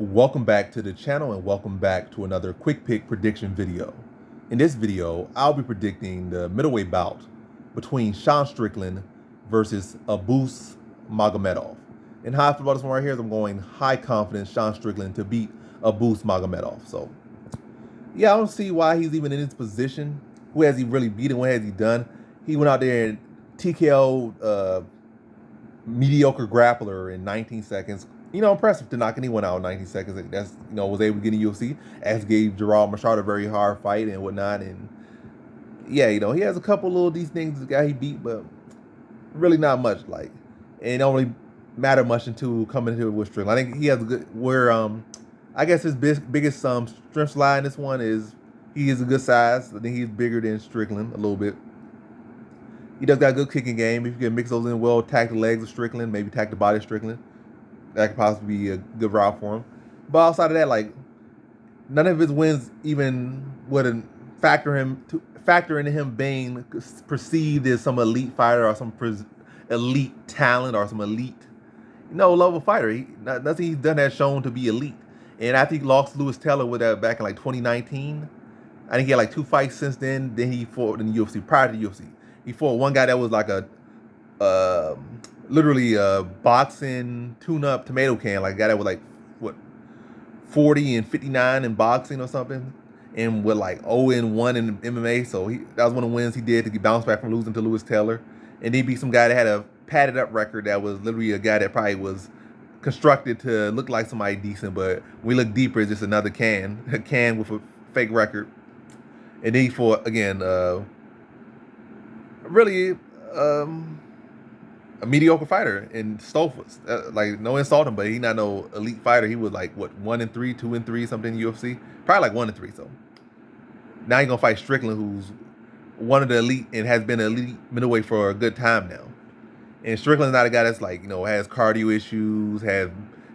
Welcome back to the channel and welcome back to another quick pick prediction video. In this video, I'll be predicting the middleweight bout between Sean Strickland versus Abus Magomedov. And how I feel about this one right here is I'm going high confidence Sean Strickland to beat Abus Magomedov. So yeah, I don't see why he's even in this position. Who has he really beaten? What has he done? He went out there and TKO'd mediocre grappler in 19 seconds. Impressive to knock anyone out in 19 seconds. That's, was able to get in UFC. As gave Gerald Machado a very hard fight and whatnot. And yeah, he has a couple little decent things, the guy he beat, but really not much. And it don't really matter much until coming into it with Strickland. I think he has a good, I guess his biggest strength lie in this one is he is a good size. I think he's bigger than Strickland a little bit. He does got a good kicking game. If you can mix those in well, attack the legs of Strickland, maybe attack the body of Strickland, that could possibly be a good route for him. But outside of that, none of his wins even would factor into him being perceived as some elite fighter or some elite talent or some elite, level fighter. Nothing he's done has shown to be elite. And I think he lost Lewis Taylor with that back in 2019. I think he had 2 fights since then. Then he fought in the UFC. Prior to the UFC, he fought one guy that was literally a boxing tune-up tomato can, a guy that was 40 and 59 in boxing or something, and with 0-1 in MMA. So that was one of the wins he did to bounce back from losing to Lewis Taylor. And he beat some guy that had a padded up record that was literally a guy that probably was constructed to look like somebody decent, but when we look deeper, it's just another can, a can with a fake record. And then he fought again, really a mediocre fighter in Stolfus. No insult him, but he not no elite fighter. He was 1-3, 2-3, something in UFC. Probably 1-3. So now he's gonna fight Strickland, who's one of the elite and has been an elite middleweight for a good time now. And Strickland's not a guy that's has cardio issues, has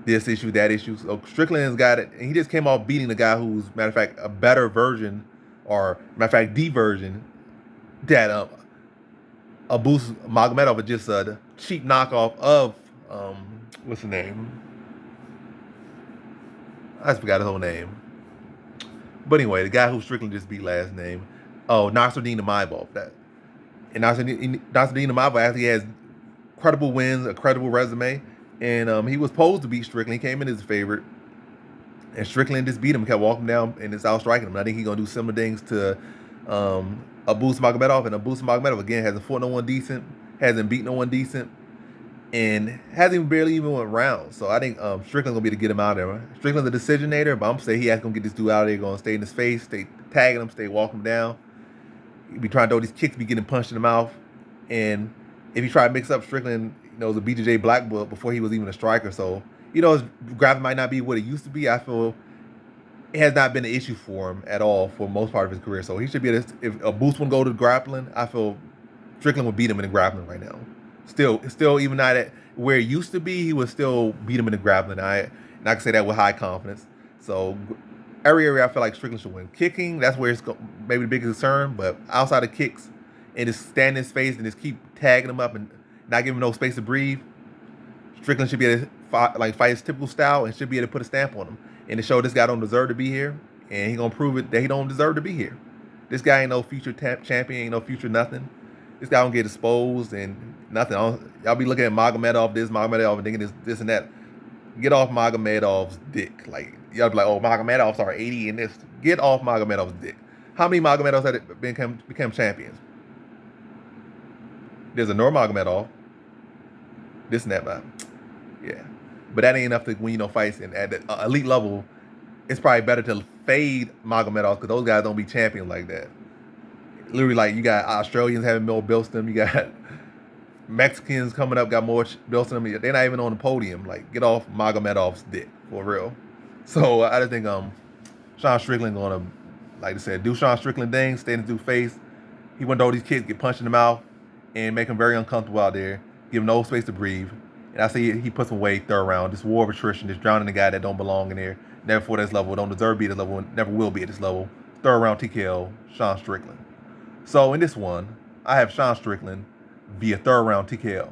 this issue, that issue. So Strickland's got it, and he just came off beating a guy who's, matter of fact, a better version, or matter of fact, the version that Abus Magomedov is just a cheap knockoff of what's the name? I just forgot his whole name. But anyway, the guy who Strickland just beat last name, Nasruddin Imavov. And Nasruddin Imavov actually has credible wins, a credible resume, and he was posed to beat Strickland. He came in as a favorite, and Strickland just beat him, kept walking down and just out striking him. And I think he's gonna do similar things to Abus Magomedov. And Abus Magomedov again hasn't fought no one decent, hasn't beat no one decent, and hasn't barely even went rounds. So I think Strickland's gonna be to get him out there. Strickland's a decisionator, but I'm saying he has gonna get this dude out of there, gonna stay in his face, stay tagging him, stay walking him down. He be trying to throw these kicks, be getting punched in the mouth, and if you try to mix up Strickland, was a BJJ black belt before he was even a striker. So, his grappling might not be what it used to be. I feel it has not been an issue for him at all for most part of his career. So he should be able to, if a boost would go to grappling, I feel Strickland would beat him in the grappling right now. Still even not at where it used to be, he would still beat him in the grappling. And I can say that with high confidence. So every area I feel like Strickland should win. Kicking, that's where it's maybe the biggest concern, but outside of kicks, and just stand in his face and just keep tagging him up and not giving him no space to breathe, Strickland should be able to fight his typical style and should be able to put a stamp on him and to show this guy don't deserve to be here, and he gonna prove it that he don't deserve to be here. This guy ain't no future champion, ain't no future nothing. This guy don't get exposed and nothing. Y'all be looking at Magomedov this, Magomedov, and thinking this and that. Get off Magomedov's dick. Y'all be like, oh, Magomedov's are 80 in this. Get off Magomedov's dick. How many Magomedovs have become champions? There's a Nurmagomedov, this and that, man. Yeah. But that ain't enough to win, fights. And at the elite level, it's probably better to fade Magomedov because those guys don't be champions like that. Literally, you got Australians having more belts than them. You got Mexicans coming up, got more belts than them. They're not even on the podium. Get off Magomedov's dick, for real. So I just think Sean Strickland gonna, like I said, do Sean Strickland things, stay in the dude's face. He want to throw these kids, get punched in the mouth, and make him very uncomfortable out there, give him no space to breathe. And I say he puts him away third round. This war of attrition, just drowning the guy that don't belong in there, never fought at this level, don't deserve to be at this level, and never will be at this level. Third round TKO, Sean Strickland. So in this one, I have Sean Strickland via third round TKO.